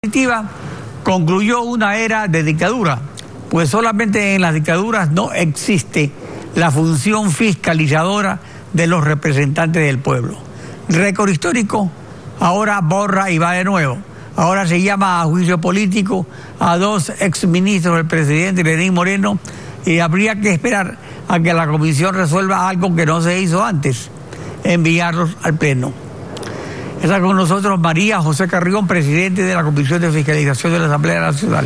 definitiva, concluyó una era de dictadura, pues solamente en las dictaduras no existe la función fiscalizadora de los representantes del pueblo. Récord histórico, ahora borra y va de nuevo. Ahora se llama a juicio político a dos exministros del presidente, Lenín Moreno, y habría que esperar a que la comisión resuelva algo que no se hizo antes, enviarlos al pleno. Está con nosotros María José Carrión, presidente de la Comisión de Fiscalización de la Asamblea Nacional.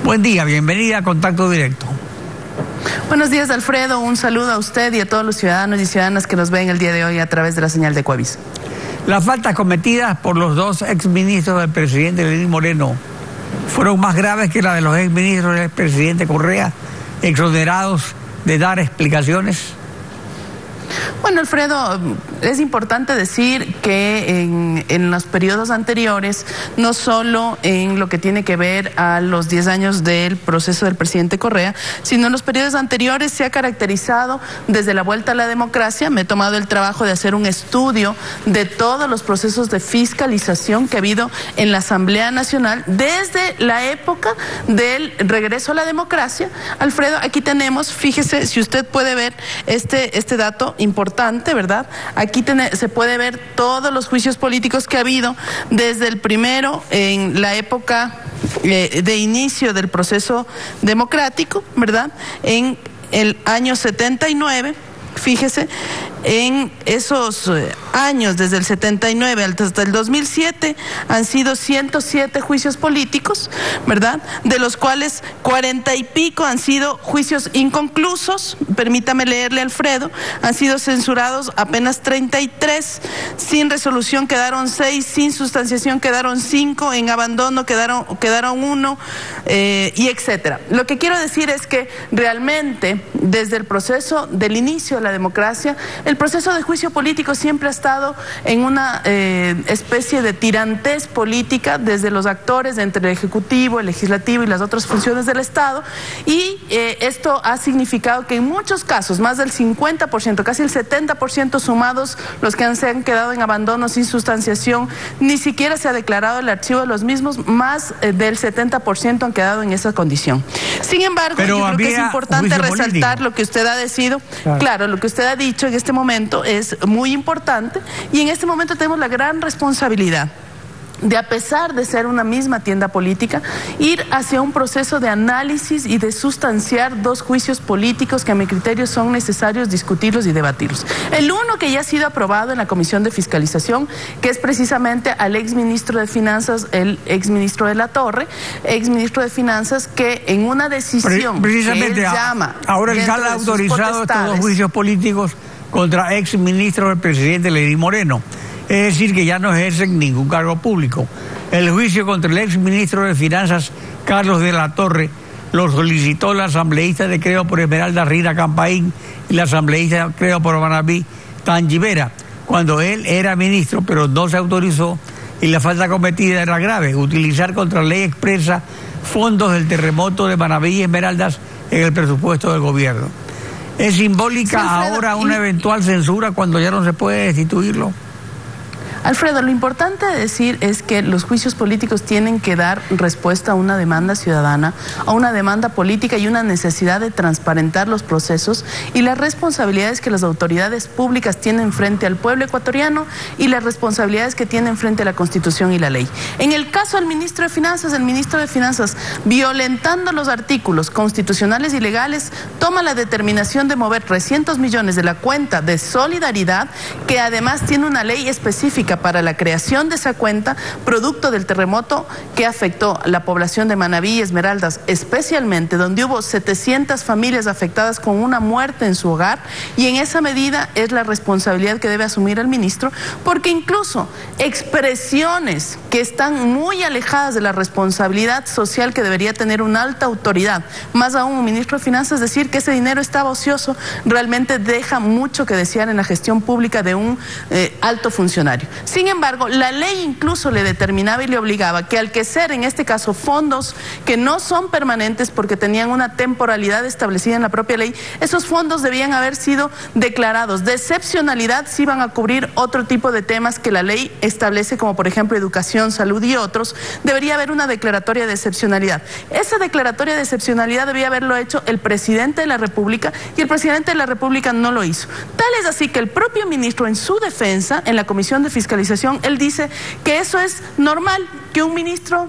Buen día, bienvenida a Contacto Directo. Buenos días, Alfredo. Un saludo a usted y a todos los ciudadanos y ciudadanas que nos ven el día de hoy a través de la señal de Cuevis. Las faltas cometidas por los dos exministros del presidente Lenín Moreno fueron más graves que las de los exministros del presidente Correa, exonerados de dar explicaciones. Bueno, Alfredo, es importante decir que en los periodos anteriores, no solo en lo que tiene que ver a los 10 años del proceso del presidente Correa, sino en los periodos anteriores se ha caracterizado desde la vuelta a la democracia. Me he tomado el trabajo de hacer un estudio de todos los procesos de fiscalización que ha habido en la Asamblea Nacional desde la época del regreso a la democracia. Alfredo, aquí tenemos, fíjese, si usted puede ver este dato importante, ¿verdad? Aquí se puede ver todos los juicios políticos que ha habido desde el primero en la época de inicio del proceso democrático, ¿verdad? En el año 79, fíjese, en esos años, desde el 79 hasta el 2007, han sido 107 juicios políticos, ¿verdad? De los cuales 40 y pico han sido juicios inconclusos. Permítame leerle, Alfredo. Han sido censurados apenas 33, sin resolución quedaron 6, sin sustanciación quedaron 5, en abandono quedaron 1, y etcétera. Lo que quiero decir es que realmente, desde el proceso del inicio de la democracia, el proceso de juicio político siempre ha estado en una especie de tirantez política desde los actores entre el Ejecutivo, el Legislativo y las otras funciones del Estado, y esto ha significado que en muchos casos, más del 50%, casi el 70% sumados los que se han quedado en abandono sin sustanciación, ni siquiera se ha declarado el archivo de los mismos, más del 70% han quedado en esa condición. Sin embargo, yo creo que es importante resaltar lo que usted ha decidido. Claro, lo que usted ha dicho en este momento es muy importante, y en este momento tenemos la gran responsabilidad de, a pesar de ser una misma tienda política, ir hacia un proceso de análisis y de sustanciar dos juicios políticos que a mi criterio son necesarios discutirlos y debatirlos. El uno, que ya ha sido aprobado en la Comisión de Fiscalización, que es precisamente al exministro de Finanzas, el exministro de la Torre, exministro de Finanzas, que en una decisión precisamente que él llama... Ahora el GAL ha autorizado estos dos juicios políticos contra exministros del presidente Lenín Moreno. Es decir, que ya no ejercen ningún cargo público. El juicio contra el exministro de Finanzas, Carlos de la Torre, lo solicitó la asambleísta de Creo por Esmeralda, Rina Campaín, y la asambleísta de Creo por Manabí, Tangibera, cuando él era ministro, pero no se autorizó, y la falta cometida era grave: utilizar contra ley expresa fondos del terremoto de Manabí y Esmeraldas en el presupuesto del gobierno. ¿Es simbólica, sí, Alfredo, ahora una eventual censura cuando ya no se puede destituirlo? Alfredo, lo importante de decir es que los juicios políticos tienen que dar respuesta a una demanda ciudadana, a una demanda política y una necesidad de transparentar los procesos y las responsabilidades que las autoridades públicas tienen frente al pueblo ecuatoriano y las responsabilidades que tienen frente a la Constitución y la ley. En el caso del ministro de Finanzas, el ministro de Finanzas, violentando los artículos constitucionales y legales, toma la determinación de mover 300 millones de la cuenta de solidaridad, que además tiene una ley específica para la creación de esa cuenta, producto del terremoto que afectó a la población de Manabí y Esmeraldas, especialmente, donde hubo 700 familias afectadas con una muerte en su hogar, y en esa medida es la responsabilidad que debe asumir el ministro, porque incluso expresiones que están muy alejadas de la responsabilidad social que debería tener una alta autoridad, más aún un ministro de Finanzas, decir que ese dinero estaba ocioso, realmente deja mucho que desear en la gestión pública de un alto funcionario. Sin embargo, la ley incluso le determinaba y le obligaba que al que ser, en este caso, fondos que no son permanentes porque tenían una temporalidad establecida en la propia ley, esos fondos debían haber sido declarados de excepcionalidad si iban a cubrir otro tipo de temas que la ley establece, como por ejemplo educación, salud y otros. Debería haber una declaratoria de excepcionalidad. Esa declaratoria de excepcionalidad debía haberlo hecho el presidente de la República, y el presidente de la República no lo hizo. Tal es así que el propio ministro, en su defensa, en la Comisión de Fiscalización, él dice que eso es normal, que un ministro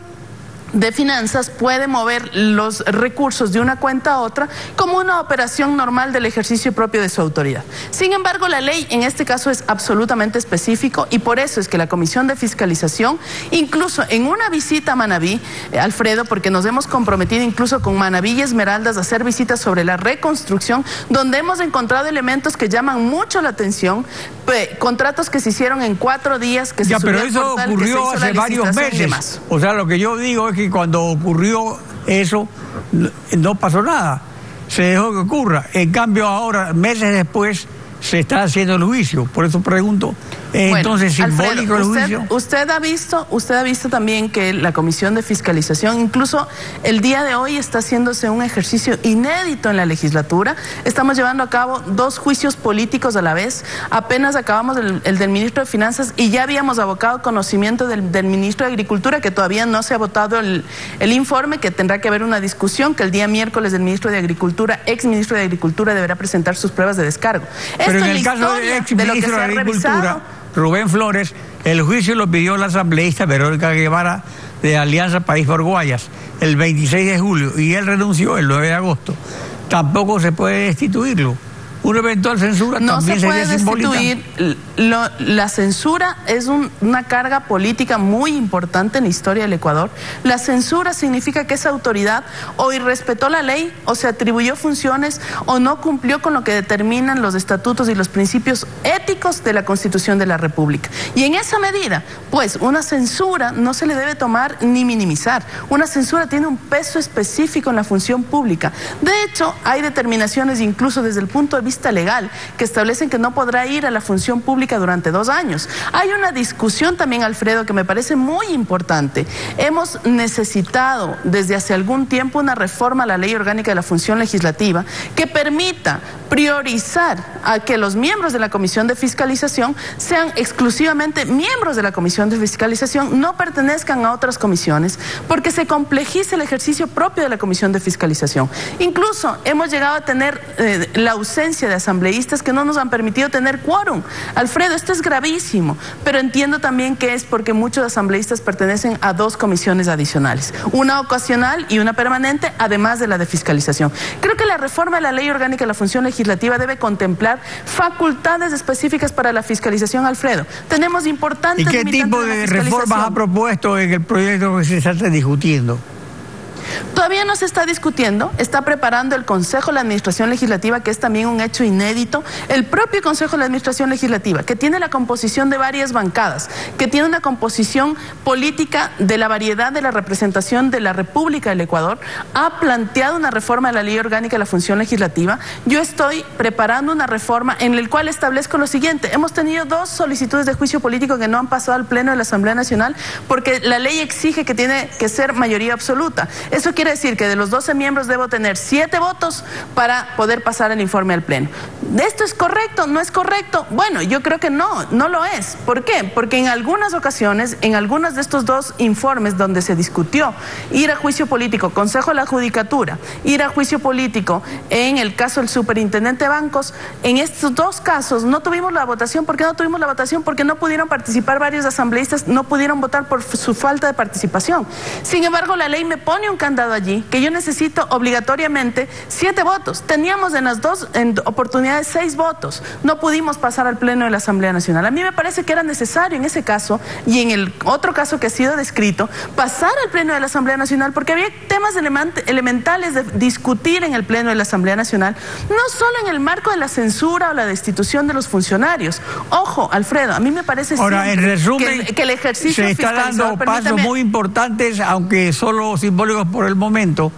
de Finanzas puede mover los recursos de una cuenta a otra como una operación normal del ejercicio propio de su autoridad. Sin embargo, la ley en este caso es absolutamente específico, y por eso es que la Comisión de Fiscalización, incluso en una visita a Manabí, Alfredo, porque nos hemos comprometido incluso con Manabí y Esmeraldas a hacer visitas sobre la reconstrucción, donde hemos encontrado elementos que llaman mucho la atención, contratos que se hicieron en 4 días, que se pero eso portal, ocurrió hace varios meses. O sea, lo que yo digo es que cuando ocurrió eso no pasó nada, se dejó que ocurra. En cambio ahora, meses después, se está haciendo el juicio. Por eso pregunto, entonces, simbólico Alfredo, el juicio. Usted ha visto también que la Comisión de Fiscalización, incluso el día de hoy, está haciéndose un ejercicio inédito en la legislatura. Estamos llevando a cabo 2 juicios políticos a la vez. Apenas acabamos el del ministro de Finanzas, y ya habíamos abocado conocimiento del ministro de Agricultura, que todavía no se ha votado el informe, que tendrá que haber una discusión, que el día miércoles el ministro de Agricultura, ex ministro de Agricultura, deberá presentar sus pruebas de descargo. Pero en el caso del ex ministro de Agricultura, Rubén Flores, el juicio lo pidió la asambleísta Verónica Guevara de Alianza País por Guayas el 26 de julio y él renunció el 9 de agosto. Tampoco se puede destituirlo. Una eventual censura no también se puede sería simbólica. destituir. La censura es una carga política muy importante en la historia del Ecuador. La censura significa que esa autoridad o irrespetó la ley, o se atribuyó funciones, o no cumplió con lo que determinan los estatutos y los principios éticos de la Constitución de la República. Y en esa medida, pues, una censura no se le debe tomar ni minimizar. Una censura tiene un peso específico en la función pública. De hecho, hay determinaciones, incluso desde el punto de vista legal, que establecen que no podrá ir a la función pública durante 2 años. Hay una discusión también, Alfredo, que me parece muy importante. Hemos necesitado desde hace algún tiempo una reforma a la Ley Orgánica de la Función Legislativa que permita priorizar a que los miembros de la Comisión de Fiscalización sean exclusivamente miembros de la Comisión de Fiscalización, no pertenezcan a otras comisiones, porque se complejiza el ejercicio propio de la Comisión de Fiscalización. Incluso hemos llegado a tener la ausencia de asambleístas que no nos han permitido tener quórum. Alfredo, esto es gravísimo, pero entiendo también que es porque muchos asambleístas pertenecen a 2 comisiones adicionales, una ocasional y una permanente, además de la de fiscalización. Creo que la reforma de la Ley Orgánica de la Función Legislativa debe contemplar facultades específicas para la fiscalización, Alfredo. Tenemos importantes... ¿Y qué tipo de reformas ha propuesto en el proyecto que se está discutiendo? Todavía no se está discutiendo, está preparando el Consejo de la Administración Legislativa, que es también un hecho inédito. El propio Consejo de la Administración Legislativa, que tiene la composición de varias bancadas, que tiene una composición política de la variedad de la representación de la República del Ecuador, ha planteado una reforma de la Ley Orgánica de la Función Legislativa. Yo estoy preparando una reforma en la cual establezco lo siguiente. Hemos tenido 2 solicitudes de juicio político que no han pasado al Pleno de la Asamblea Nacional porque la ley exige que tiene que ser mayoría absoluta. Eso quiere decir que de los 12 miembros debo tener 7 votos para poder pasar el informe al Pleno. ¿Esto es correcto? ¿No es correcto? Bueno, yo creo que no lo es. ¿Por qué? Porque en algunas ocasiones, en algunos de estos 2 informes donde se discutió ir a juicio político, Consejo de la Judicatura, ir a juicio político en el caso del superintendente de bancos, en estos 2 casos no tuvimos la votación. ¿Por qué no tuvimos la votación? Porque no pudieron participar varios asambleístas, no pudieron votar por su falta de participación. Sin embargo, la ley me pone un candado allí, que yo necesito obligatoriamente 7 votos. Teníamos en las 2 oportunidades 6 votos. No pudimos pasar al Pleno de la Asamblea Nacional. A mí me parece que era necesario en ese caso, y en el otro caso que ha sido descrito, pasar al Pleno de la Asamblea Nacional, porque había temas elementales de discutir en el Pleno de la Asamblea Nacional, no solo en el marco de la censura o la destitución de los funcionarios. Ojo, Alfredo, a mí me parece ahora, en resumen, que el ejercicio se está dando pasos muy importantes, aunque solo simbólicos por el momento,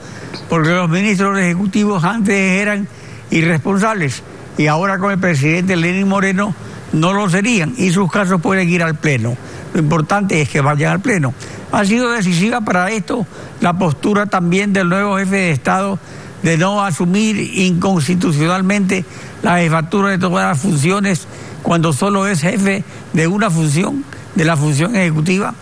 porque los ministros ejecutivos antes eran irresponsables y ahora con el presidente Lenín Moreno no lo serían y sus casos pueden ir al Pleno. Lo importante es que vayan al Pleno. Ha sido decisiva para esto la postura también del nuevo jefe de Estado de no asumir inconstitucionalmente la jefatura de todas las funciones cuando solo es jefe de una función, de la función ejecutiva.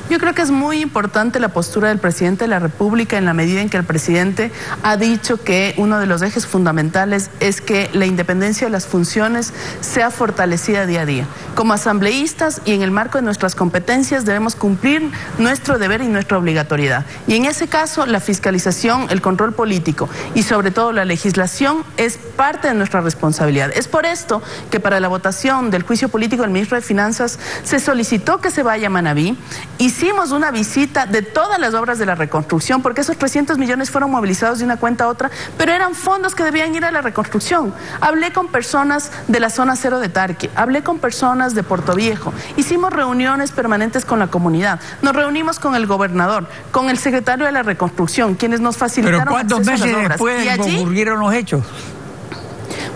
Yo creo que es muy importante la postura del presidente de la República en la medida en que el presidente ha dicho que uno de los ejes fundamentales es que la independencia de las funciones sea fortalecida día a día. Como asambleístas y en el marco de nuestras competencias debemos cumplir nuestro deber y nuestra obligatoriedad. Y en ese caso la fiscalización, el control político y sobre todo la legislación es parte de nuestra responsabilidad. Es por esto que para la votación del juicio político del ministro de Finanzas se solicitó que se vaya a Manabí. Hicimos una visita de todas las obras de la reconstrucción, porque esos 300 millones fueron movilizados de una cuenta a otra, pero eran fondos que debían ir a la reconstrucción. Hablé con personas de la zona cero de Tarqui, hablé con personas de Portoviejo, hicimos reuniones permanentes con la comunidad, nos reunimos con el gobernador, con el secretario de la reconstrucción, quienes nos facilitaron acceso a las obras. ¿Pero cuántos meses después ocurrieron los hechos?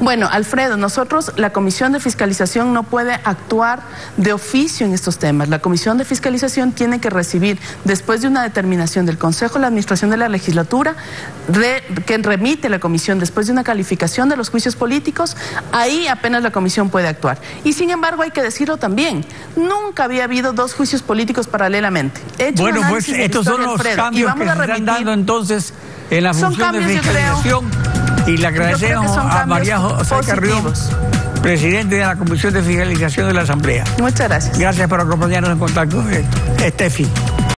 Bueno, Alfredo, nosotros, la Comisión de Fiscalización no puede actuar de oficio en estos temas. La Comisión de Fiscalización tiene que recibir, después de una determinación del Consejo de la Administración de la Legislatura, que remite la Comisión después de una calificación de los juicios políticos, ahí apenas la Comisión puede actuar. Y sin embargo, hay que decirlo también, nunca había habido dos juicios políticos paralelamente. Bueno, pues estos son los cambios que se están dando entonces en la función de fiscalización. Y le agradecemos a María José Carrión, presidente de la Comisión de Fiscalización de la Asamblea. Muchas gracias. Gracias por acompañarnos en Contacto Directo. Estefi.